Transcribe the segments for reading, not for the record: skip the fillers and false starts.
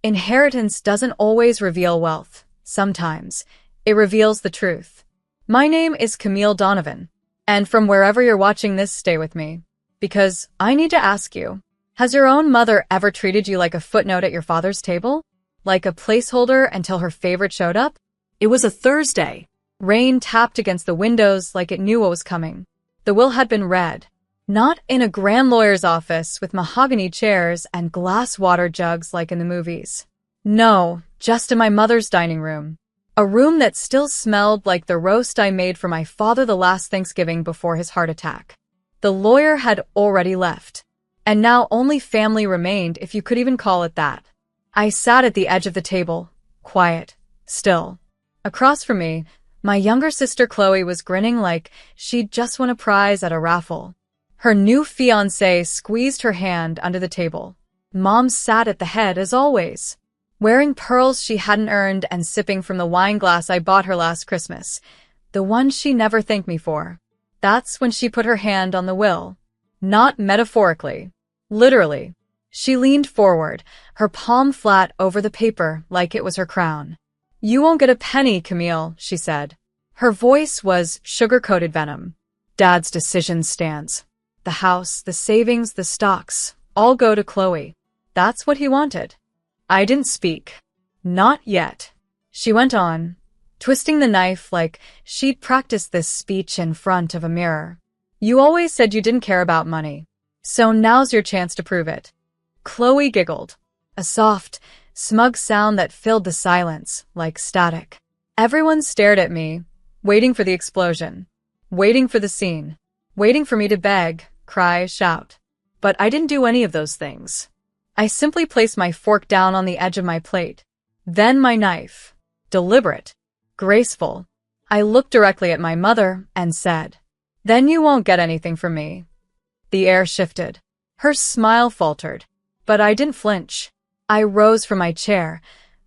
Inheritance doesn't always reveal wealth. Sometimes, it reveals the truth. My name is Camille Donovan, and from wherever you're watching this, stay with me. Because I need to ask you, has your own mother ever treated you like a footnote at your father's table? Like a placeholder until her favorite showed up? It was a Thursday. Rain tapped against the windows like it knew what was coming. The will had been read. Not in a grand lawyer's office with mahogany chairs and glass water jugs like in the movies. No, just in my mother's dining room. A room that still smelled like the roast I made for my father the last Thanksgiving before his heart attack. The lawyer had already left. And now only family remained, if you could even call it that. I sat at the edge of the table, quiet, still. Across from me, my younger sister Chloe was grinning like she'd just won a prize at a raffle. Her new fiancé squeezed her hand under the table. Mom sat at the head as always, wearing pearls she hadn't earned and sipping from the wine glass I bought her last Christmas, the one she never thanked me for. That's when she put her hand on the will. Not metaphorically. Literally. She leaned forward, her palm flat over the paper like it was her crown. "You won't get a penny, Camille," she said. Her voice was sugar-coated venom. "Dad's decision stands. The house, the savings, the stocks, all go to Chloe. That's what he wanted." I didn't speak. "Not yet," she went on, twisting the knife like she'd practiced this speech in front of a mirror. "You always said you didn't care about money. So now's your chance to prove it." Chloe giggled, a soft, smug sound that filled the silence like static. Everyone stared at me, waiting for the explosion, waiting for the scene, waiting for me to beg, cry, shout. But I didn't do any of those things. I simply placed my fork down on the edge of my plate. Then my knife. Deliberate. Graceful. I looked directly at my mother and said, "Then you won't get anything from me." The air shifted. Her smile faltered. But I didn't flinch. I rose from my chair,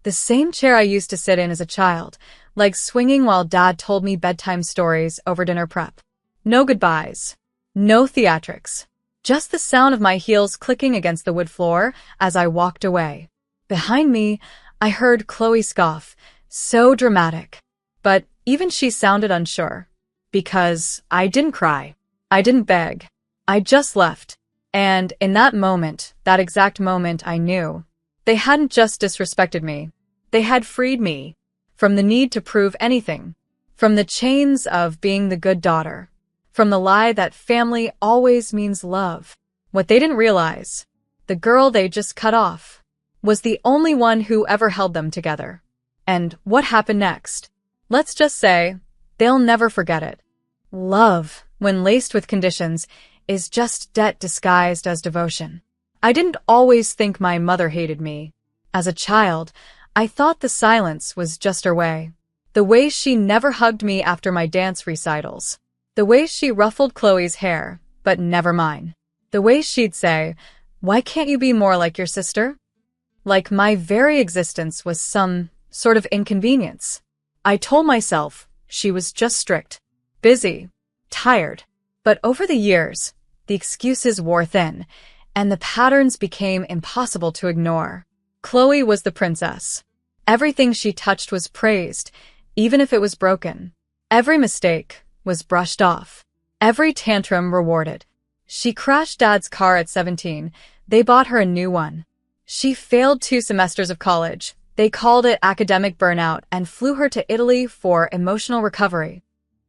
the same chair I used to sit in as a child, like swinging while Dad told me bedtime stories over dinner prep. No goodbyes. No theatrics. Just the sound of my heels clicking against the wood floor as I walked away. Behind me, I heard Chloe scoff, so dramatic. But even she sounded unsure. Because I didn't cry. I didn't beg. I just left. And in that moment, that exact moment, I knew. They hadn't just disrespected me. They had freed me from the need to prove anything. From the chains of being the good daughter. From the lie that family always means love. What they didn't realize, the girl they just cut off, was the only one who ever held them together. And what happened next? Let's just say, they'll never forget it. Love, when laced with conditions, is just debt disguised as devotion. I didn't always think my mother hated me. As a child, I thought the silence was just her way. The way she never hugged me after my dance recitals. The way she ruffled Chloe's hair, but never mine. The way she'd say, "Why can't you be more like your sister?" Like my very existence was some sort of inconvenience. I told myself she was just strict, busy, tired. But over the years, the excuses wore thin, and the patterns became impossible to ignore. Chloe was the princess. Everything she touched was praised, even if it was broken. Every mistake was brushed off. Every tantrum rewarded. She crashed Dad's car at 17. They bought her a new one. She failed 2 semesters of college. They called it academic burnout and flew her to Italy for emotional recovery.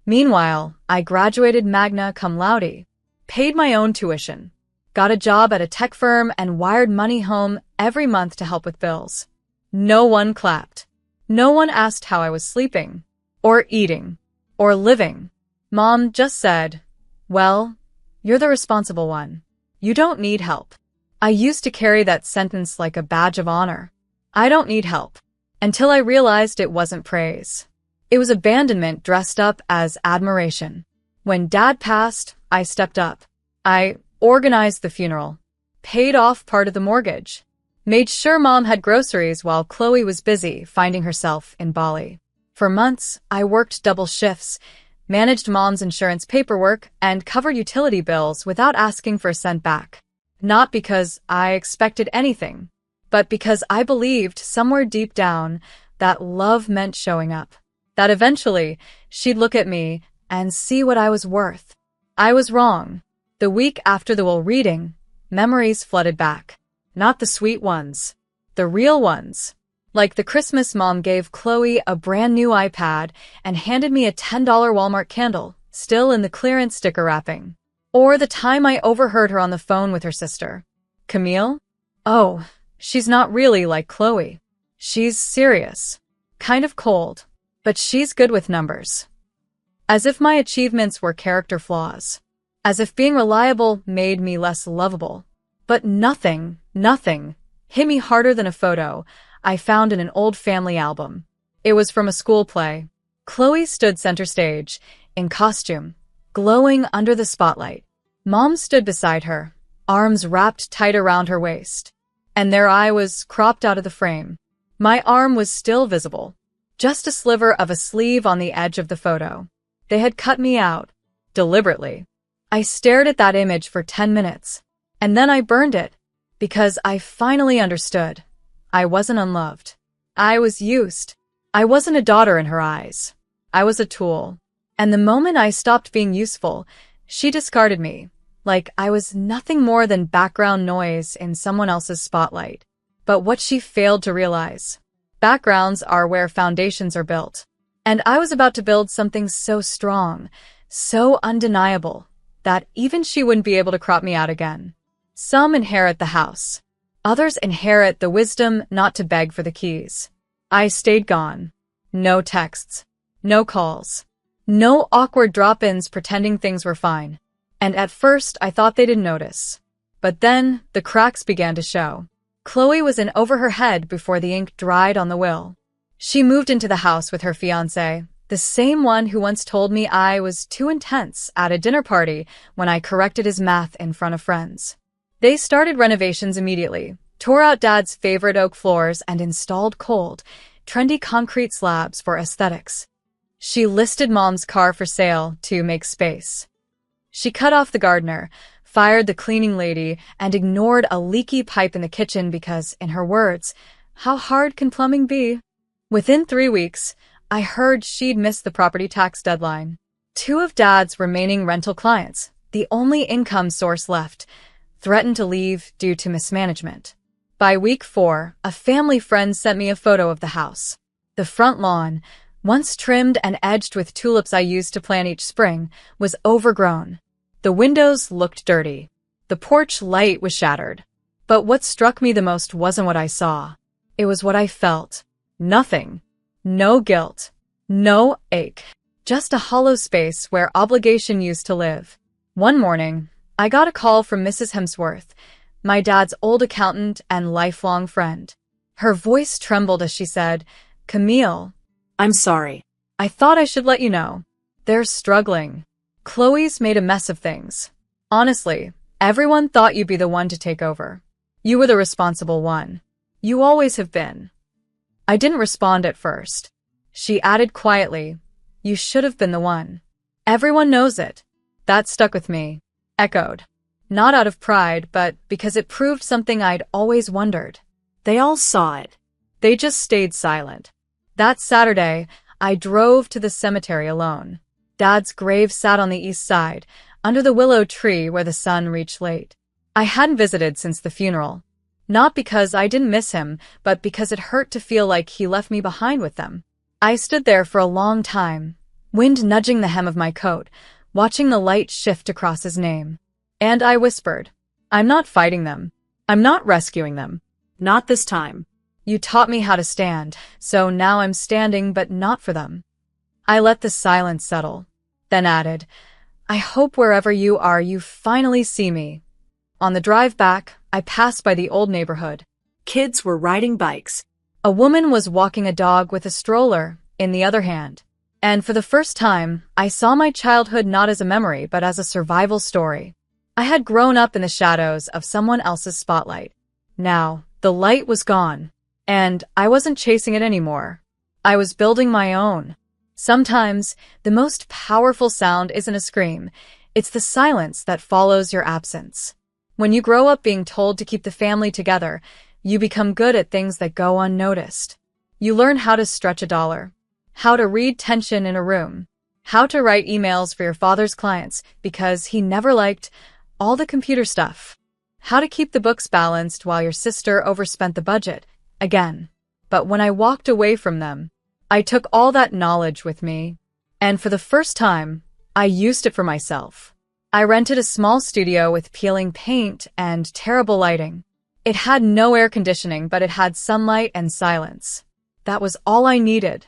Meanwhile, I graduated magna cum laude, paid my own tuition, got a job at a tech firm, and wired money home every month to help with bills. No one clapped. No one asked how I was sleeping, or eating, or living. Mom just said, "Well, you're the responsible one. You don't need help." I used to carry that sentence like a badge of honor. I don't need help. Until I realized it wasn't praise. It was abandonment dressed up as admiration. When Dad passed, I stepped up. I organized the funeral, paid off part of the mortgage, made sure Mom had groceries while Chloe was busy finding herself in Bali. For months, I worked double shifts, managed Mom's insurance paperwork, and covered utility bills without asking for a cent back. Not because I expected anything, but because I believed somewhere deep down that love meant showing up. That eventually she'd look at me and see what I was worth. I was wrong. The week after the will reading, memories flooded back. Not the sweet ones. The real ones. Like the Christmas mom gave Chloe a brand new iPad and handed me a $10 Walmart candle, still in the clearance sticker wrapping. Or the time I overheard her on the phone with her sister. Camille? Oh, she's not really like Chloe. She's serious. Kind of cold. But she's good with numbers. As if my achievements were character flaws. As if being reliable made me less lovable. But nothing hit me harder than a photo I found in an old family album. It was from a school play. Chloe stood center stage, in costume, glowing under the spotlight. Mom stood beside her, arms wrapped tight around her waist. And there I was, cropped out of the frame. My arm was still visible. Just a sliver of a sleeve on the edge of the photo. They had cut me out. Deliberately. I stared at that image for 10 minutes. And then I burned it. Because I finally understood. I wasn't unloved. I was used. I wasn't a daughter in her eyes. I was a tool. And the moment I stopped being useful, she discarded me. Like I was nothing more than background noise in someone else's spotlight. But what she failed to realize. Backgrounds are where foundations are built. And I was about to build something so strong, so undeniable, that even she wouldn't be able to crop me out again. Some inherit the house. Others inherit the wisdom not to beg for the keys. I stayed gone. No texts. No calls. No awkward drop-ins pretending things were fine. And at first, I thought they didn't notice. But then, the cracks began to show. Chloe was in over her head before the ink dried on the will. She moved into the house with her fiancé, the same one who once told me I was too intense at a dinner party when I corrected his math in front of friends. They started renovations immediately, tore out Dad's favorite oak floors and installed cold, trendy concrete slabs for aesthetics. She listed Mom's car for sale to make space. She cut off the gardener, fired the cleaning lady, and ignored a leaky pipe in the kitchen because, in her words, how hard can plumbing be? Within 3 weeks, I heard she'd missed the property tax deadline. 2 of Dad's remaining rental clients, the only income source left, threatened to leave due to mismanagement. By week 4, a family friend sent me a photo of the house. The front lawn, once trimmed and edged with tulips I used to plant each spring, was overgrown. The windows looked dirty. The porch light was shattered. But what struck me the most wasn't what I saw. It was what I felt. Nothing. No guilt. No ache. Just a hollow space where obligation used to live. One morning, I got a call from Mrs. Hemsworth, my dad's old accountant and lifelong friend. Her voice trembled as she said, "Camille, I'm sorry. I thought I should let you know. They're struggling. Chloe's made a mess of things. Honestly, everyone thought you'd be the one to take over. You were the responsible one. You always have been." I didn't respond at first. She added quietly, "You should have been the one. Everyone knows it." That stuck with me. Echoed. Not out of pride, but because it proved something I'd always wondered. They all saw it. They just stayed silent. That Saturday, I drove to the cemetery alone. Dad's grave sat on the east side, under the willow tree where the sun reached late. I hadn't visited since the funeral. Not because I didn't miss him, but because it hurt to feel like he left me behind with them. I stood there for a long time, wind nudging the hem of my coat, watching the light shift across his name. And I whispered, "I'm not fighting them. I'm not rescuing them. Not this time. You taught me how to stand, so now I'm standing but not for them." I let the silence settle, then added, "I hope wherever you are you finally see me." On the drive back, I passed by the old neighborhood. Kids were riding bikes. A woman was walking a dog with a stroller in the other hand. And for the first time, I saw my childhood not as a memory but as a survival story. I had grown up in the shadows of someone else's spotlight. Now, the light was gone. And I wasn't chasing it anymore. I was building my own. Sometimes, the most powerful sound isn't a scream. It's the silence that follows your absence. When you grow up being told to keep the family together, You become good at things that go unnoticed. You learn how to stretch a dollar, how to read tension in a room, how to write emails for your father's clients because he never liked all the computer stuff, how to keep the books balanced while your sister overspent the budget, again. But when I walked away from them, I took all that knowledge with me, and for the first time, I used it for myself. I rented a small studio with peeling paint and terrible lighting. It had no air conditioning, but it had sunlight and silence. That was all I needed.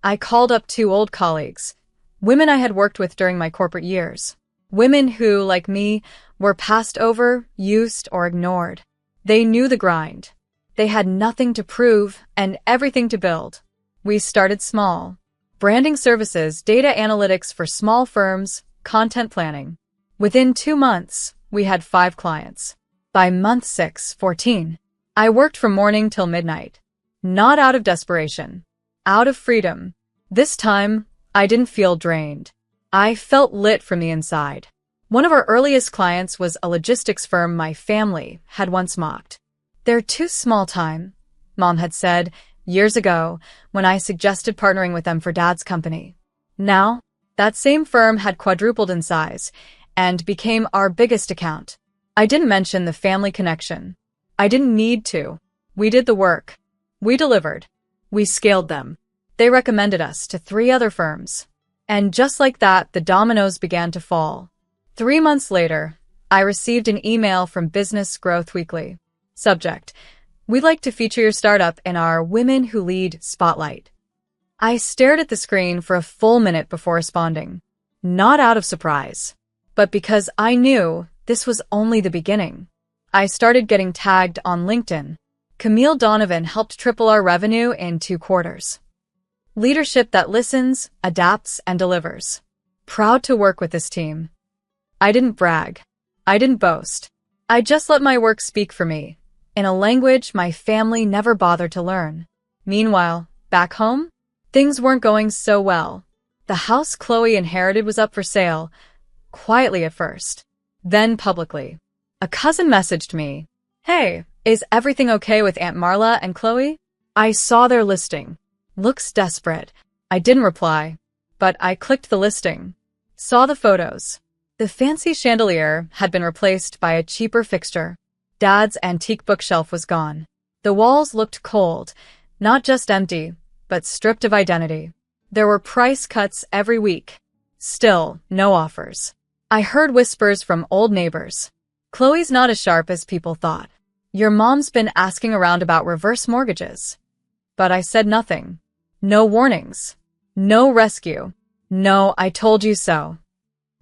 I called up 2 old colleagues, women I had worked with during my corporate years. Women who, like me, were passed over, used, or ignored. They knew the grind. They had nothing to prove and everything to build. We started small. Branding services, data analytics for small firms, content planning. Within 2 months, we had 5 clients. By month 6, 14. I worked from morning till midnight. Not out of desperation. Out of freedom. This time, I didn't feel drained. I felt lit from the inside. One of our earliest clients was a logistics firm my family had once mocked. "They're too small time," Mom had said years ago when I suggested partnering with them for Dad's company. Now, that same firm had quadrupled in size and became our biggest account. I didn't mention the family connection. I didn't need to. We did the work. We delivered. We scaled them. They recommended us to 3 other firms. And just like that, the dominoes began to fall. 3 months later, I received an email from Business Growth Weekly. Subject: "We'd like to feature your startup in our Women Who Lead Spotlight." I stared at the screen for a full minute before responding. Not out of surprise, but because I knew this was only the beginning. I started getting tagged on LinkedIn. Camille Donovan helped triple our revenue in 2 quarters. Leadership that listens, adapts, and delivers. Proud to work with this team. I didn't brag. I didn't boast. I just let my work speak for me, in a language my family never bothered to learn. Meanwhile, back home, things weren't going so well. The house Chloe inherited was up for sale, quietly at first, then publicly. A cousin messaged me, "Hey, is everything okay with Aunt Marla and Chloe? I saw their listing. Looks desperate." I didn't reply, but I clicked the listing. Saw the photos. The fancy chandelier had been replaced by a cheaper fixture. Dad's antique bookshelf was gone. The walls looked cold, not just empty, but stripped of identity. There were price cuts every week. Still, no offers. I heard whispers from old neighbors. "Chloe's not as sharp as people thought. Your mom's been asking around about reverse mortgages." But I said nothing. No warnings. No rescue. No, "I told you so."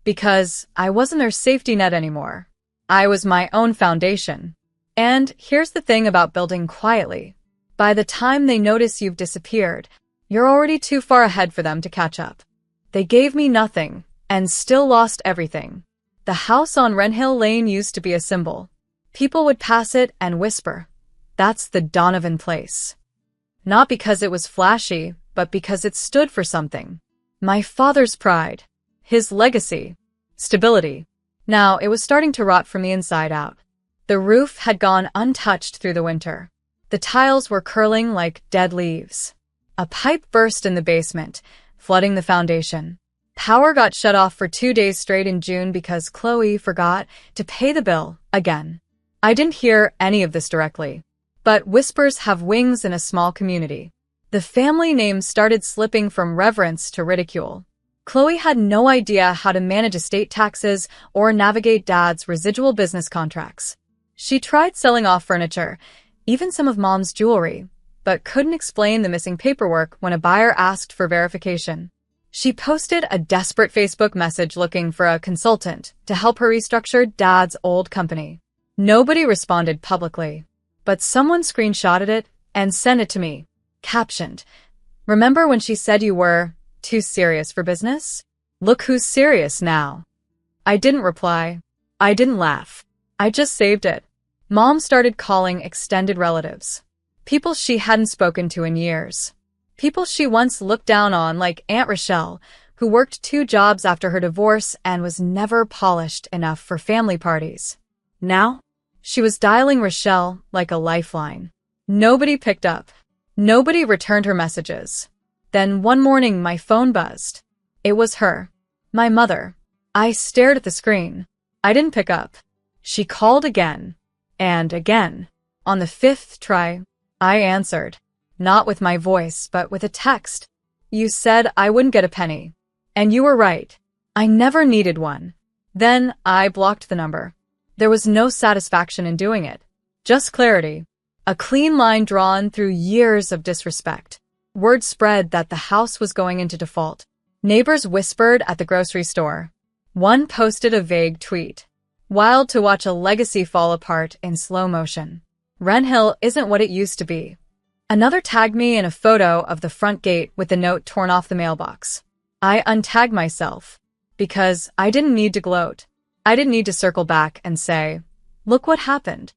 Because I wasn't their safety net anymore. I was my own foundation. And here's the thing about building quietly. By the time they notice you've disappeared, you're already too far ahead for them to catch up. They gave me nothing, and still lost everything. The house on Wrenhill Lane used to be a symbol. People would pass it and whisper, "That's the Donovan place." Not because it was flashy, but because it stood for something. My father's pride. His legacy. Stability. Now, it was starting to rot from the inside out. The roof had gone untouched through the winter. The tiles were curling like dead leaves. A pipe burst in the basement, flooding the foundation. Power got shut off for 2 days straight in June because Chloe forgot to pay the bill again. I didn't hear any of this directly. But whispers have wings in a small community. The family name started slipping from reverence to ridicule. Chloe had no idea how to manage estate taxes or navigate Dad's residual business contracts. She tried selling off furniture, even some of Mom's jewelry, but couldn't explain the missing paperwork when a buyer asked for verification. She posted a desperate Facebook message looking for a consultant to help her restructure Dad's old company. Nobody responded publicly, but someone screenshotted it and sent it to me, captioned, "Remember when she said you were too serious for business? Look who's serious now." I didn't reply. I didn't laugh. I just saved it. Mom started calling extended relatives. People she hadn't spoken to in years. People she once looked down on, like Aunt Rochelle, who worked 2 jobs after her divorce and was never polished enough for family parties. Now, she was dialing Rochelle like a lifeline. Nobody picked up. Nobody returned her messages. Then one morning my phone buzzed. It was her. My mother. I stared at the screen. I didn't pick up. She called again. And again. On the fifth try, I answered. Not with my voice, but with a text. You said I wouldn't get a penny. And you were right. I never needed one. Then I blocked the number. There was no satisfaction in doing it. Just clarity. A clean line drawn through years of disrespect. Word spread that the house was going into default. Neighbors whispered at the grocery store. One posted a vague tweet. Wild to watch a legacy fall apart in slow motion. Wren Hill isn't what it used to be. Another tagged me in a photo of the front gate with the note torn off the mailbox. I untagged myself because I didn't need to gloat. I didn't need to circle back and say, look what happened.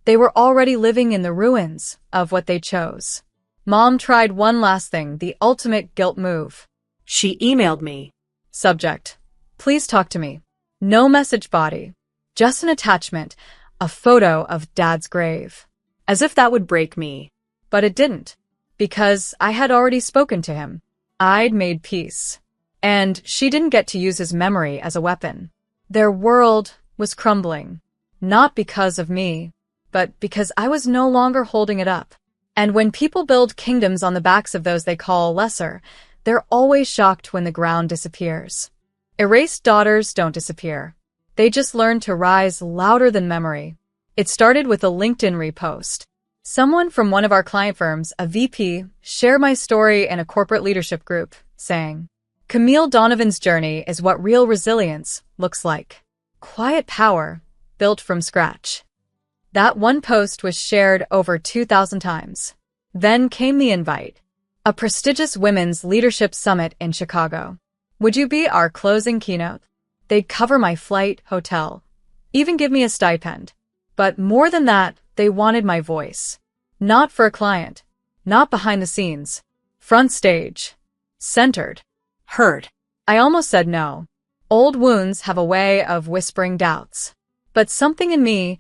They were already living in the ruins of what they chose. Mom tried one last thing, the ultimate guilt move. She emailed me. Subject. Please talk to me. No message body. Just an attachment, a photo of Dad's grave. As if that would break me. But it didn't. Because I had already spoken to him. I'd made peace. And she didn't get to use his memory as a weapon. Their world was crumbling. Not because of me, but because I was no longer holding it up. And when people build kingdoms on the backs of those they call lesser, they're always shocked when the ground disappears. Erased daughters don't disappear. They just learn to rise louder than memory. It started with a LinkedIn repost. Someone from one of our client firms, a VP, shared my story in a corporate leadership group, saying, Camille Donovan's journey is what real resilience looks like. Quiet power, built from scratch. That one post was shared over 2,000 times. Then came the invite. A prestigious women's leadership summit in Chicago. Would you be our closing keynote? They'd cover my flight, hotel, even give me a stipend. But more than that, they wanted my voice. Not for a client. Not behind the scenes. Front stage. Centered. Heard. I almost said no. Old wounds have a way of whispering doubts. But something in me,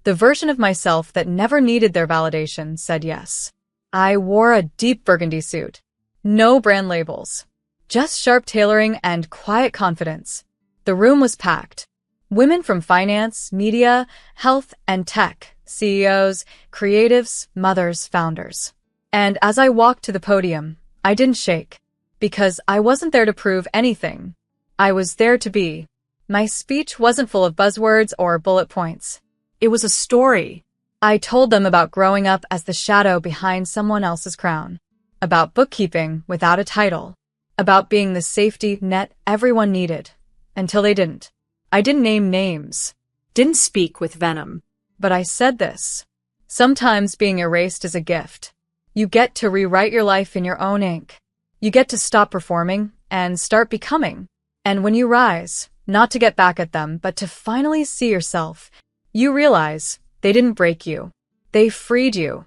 the version of myself that never needed their validation, said yes. I wore a deep burgundy suit. No brand labels. Just sharp tailoring and quiet confidence. The room was packed. Women from finance, media, health, and tech, CEOs, creatives, mothers, founders. And as I walked to the podium, I didn't shake. Because I wasn't there to prove anything. I was there to be. My speech wasn't full of buzzwords or bullet points. It was a story. I told them about growing up as the shadow behind someone else's crown. About bookkeeping without a title. About being the safety net everyone needed. Until they didn't. I didn't name names. Didn't speak with venom. But I said this. Sometimes being erased is a gift. You get to rewrite your life in your own ink. You get to stop performing and start becoming. And when you rise, not to get back at them, but to finally see yourself, you realize they didn't break you. They freed you.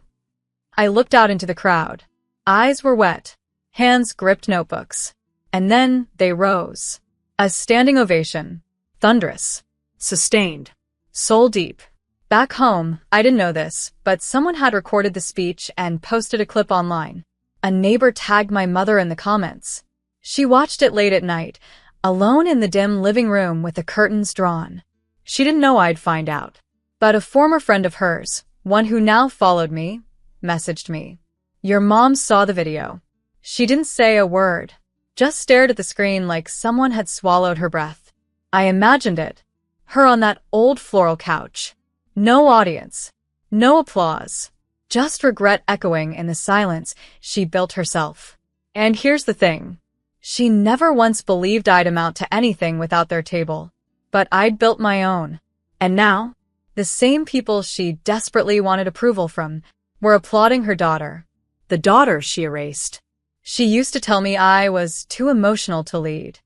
I looked out into the crowd. Eyes were wet. Hands gripped notebooks. And then they rose. A standing ovation. Thunderous. Sustained. Soul deep. Back home, I didn't know this, but someone had recorded the speech and posted a clip online. A neighbor tagged my mother in the comments. She watched it late at night, alone in the dim living room with the curtains drawn. She didn't know I'd find out. But a former friend of hers, one who now followed me, messaged me. Your mom saw the video. She didn't say a word, just stared at the screen like someone had swallowed her breath. I imagined it. Her on that old floral couch. No audience. No applause. Just regret echoing in the silence she built herself. And here's the thing. She never once believed I'd amount to anything without their table. But I'd built my own. And now, the same people she desperately wanted approval from were applauding her daughter. The daughter she erased. She used to tell me I was too emotional to lead.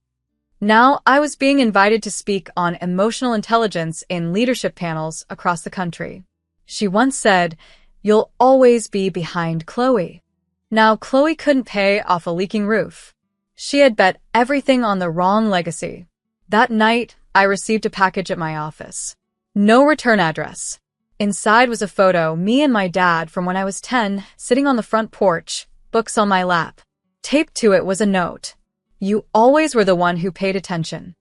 Now I was being invited to speak on emotional intelligence in leadership panels across the country. She once said, "You'll always be behind Chloe." Now Chloe couldn't pay off a leaking roof. She had bet everything on the wrong legacy. That night, I received a package at my office. No return address. Inside was a photo, me and my dad from when I was 10, sitting on the front porch, books on my lap. Taped to it was a note. You always were the one who paid attention.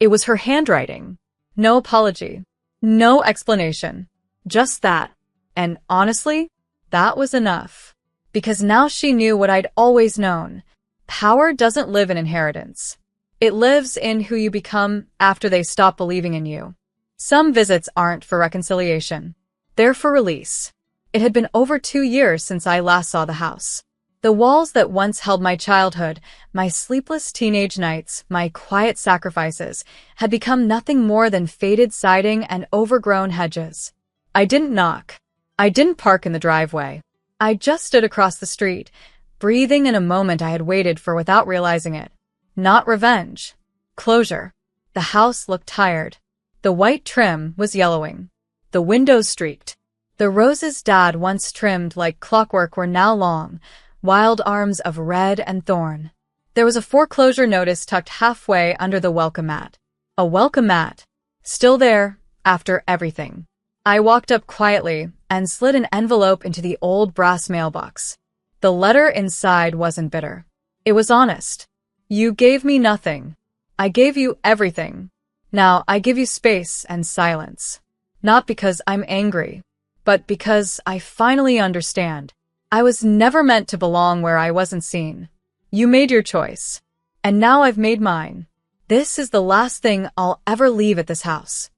It was her handwriting. No apology. No explanation. Just that. And honestly, that was enough. Because now she knew what I'd always known. Power doesn't live in inheritance. It lives in who you become after they stop believing in you. Some visits aren't for reconciliation. They're for release. It had been over 2 years since I last saw the house. The walls that once held my childhood, my sleepless teenage nights, my quiet sacrifices, had become nothing more than faded siding and overgrown hedges. I didn't knock. I didn't park in the driveway. I just stood across the street, breathing in a moment I had waited for without realizing it. Not revenge. Closure. The house looked tired. The white trim was yellowing. The windows streaked. The roses Dad once trimmed like clockwork were now long, wild arms of red and thorn. There was a foreclosure notice tucked halfway under the welcome mat. A welcome mat. Still there, after everything. I walked up quietly and slid an envelope into the old brass mailbox. The letter inside wasn't bitter. It was honest. You gave me nothing. I gave you everything. Now I give you space and silence. Not because I'm angry, but because I finally understand. I was never meant to belong where I wasn't seen. You made your choice. And now I've made mine. This is the last thing I'll ever leave at this house.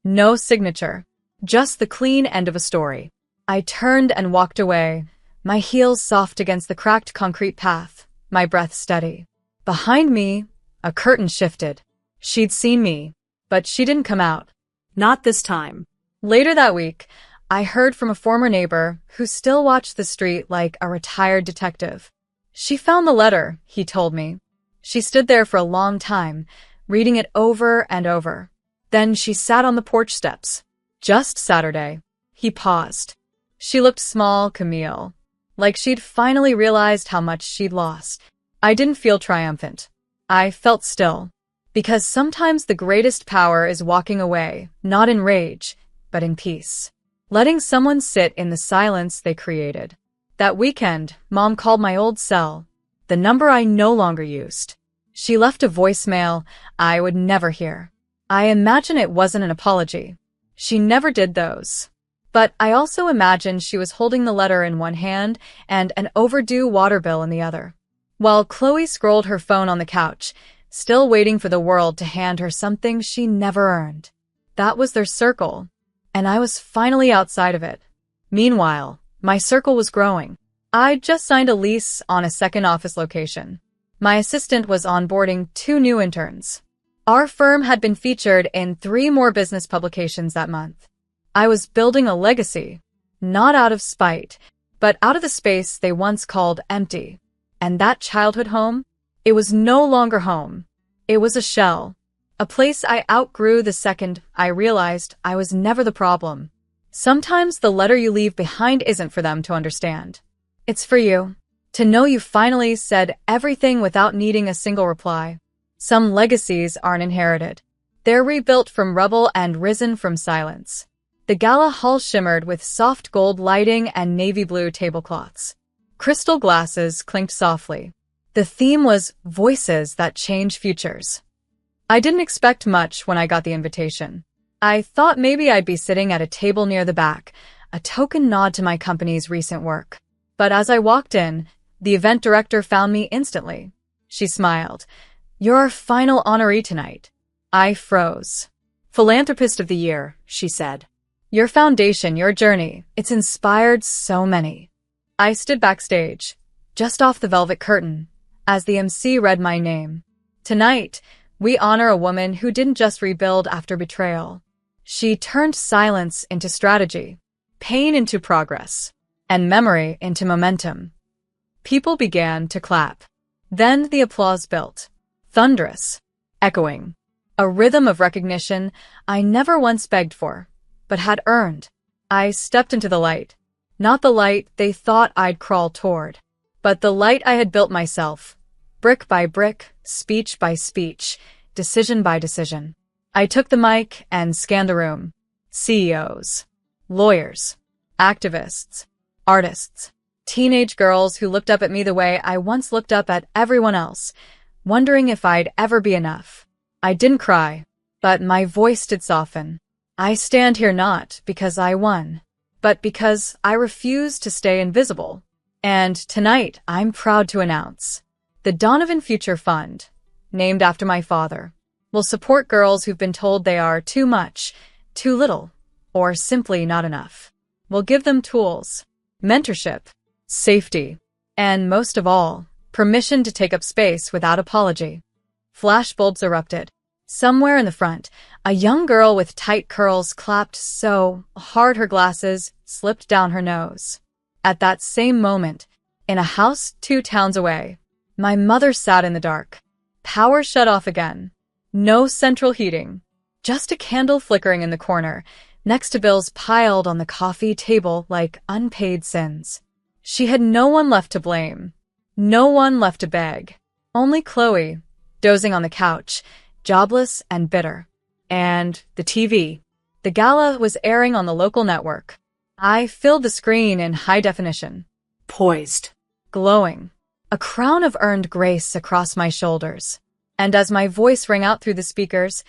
No signature. Just the clean end of a story. I turned and walked away, my heels soft against the cracked concrete path, my breath steady. Behind me, a curtain shifted. She'd seen me, but she didn't come out. Not this time. Later that week, I heard from a former neighbor who still watched the street like a retired detective. She found the letter, he told me. She stood there for a long time, reading it over and over. Then she sat on the porch steps. Just Saturday. He paused. She looked small, Camille. Like she'd finally realized how much she'd lost. I didn't feel triumphant. I felt still. Because sometimes the greatest power is walking away, not in rage, but in peace. Letting someone sit in the silence they created. That weekend, Mom called my old cell, the number I no longer used. She left a voicemail I would never hear. I imagine it wasn't an apology. She never did those. But I also imagine she was holding the letter in one hand and an overdue water bill in the other. While Chloe scrolled her phone on the couch, still waiting for the world to hand her something she never earned. That was their circle, and I was finally outside of it. Meanwhile, my circle was growing. I'd just signed a lease on a second office location. My assistant was onboarding 2 new interns. Our firm had been featured in 3 more business publications that month. I was building a legacy, not out of spite, but out of the space they once called empty. And that childhood home? It was no longer home. It was a shell. A place I outgrew the second I realized I was never the problem. Sometimes the letter you leave behind isn't for them to understand. It's for you. To know you finally said everything without needing a single reply. Some legacies aren't inherited. They're rebuilt from rubble and risen from silence. The gala hall shimmered with soft gold lighting and navy blue tablecloths. Crystal glasses clinked softly. The theme was voices that change futures. I didn't expect much when I got the invitation. I thought maybe I'd be sitting at a table near the back, a token nod to my company's recent work. But as I walked in, the event director found me instantly. She smiled. "You're our final honoree tonight." I froze. "Philanthropist of the Year," she said. "Your foundation, your journey, it's inspired so many." I stood backstage, just off the velvet curtain, as the MC read my name. Tonight, we honor a woman who didn't just rebuild after betrayal. She turned silence into strategy, pain into progress, and memory into momentum. People began to clap. Then the applause built. Thunderous, echoing, a rhythm of recognition I never once begged for, but had earned. I stepped into the light. Not the light they thought I'd crawl toward, but the light I had built myself, brick by brick, speech by speech, decision by decision. I took the mic and scanned the room. CEOs, Lawyers, activists, artists, teenage girls who looked up at me the way I once looked up at everyone else, wondering if I'd ever be enough. I didn't cry, but my voice did soften. I stand here not because I won, but because I refuse to stay invisible. And tonight, I'm proud to announce the Donovan Future Fund, named after my father, will support girls who've been told they are too much, too little, or simply not enough. We'll give them tools, mentorship, safety, and most of all, permission to take up space without apology. Flashbulbs erupted. Somewhere in the front, a young girl with tight curls clapped so hard her glasses slipped down her nose. At that same moment, in a house 2 towns away, my mother sat in the dark. Power shut off again. No central heating. Just a candle flickering in the corner, next to bills piled on the coffee table like unpaid sins. She had no one left to blame. No one left to beg. Only Chloe, dozing on the couch, jobless and bitter. And the TV. The gala was airing on the local network. I filled the screen in high definition. Poised. Glowing. A crown of earned grace across my shoulders. And as my voice rang out through the speakers,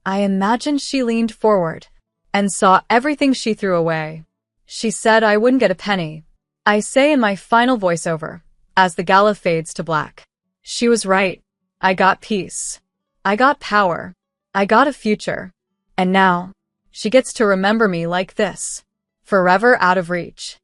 I imagined she leaned forward and saw everything she threw away. She said I wouldn't get a penny. I say in my final voiceover, as the gala fades to black. She was right. I got peace. I got power. I got a future. And now, she gets to remember me like this. Forever out of reach.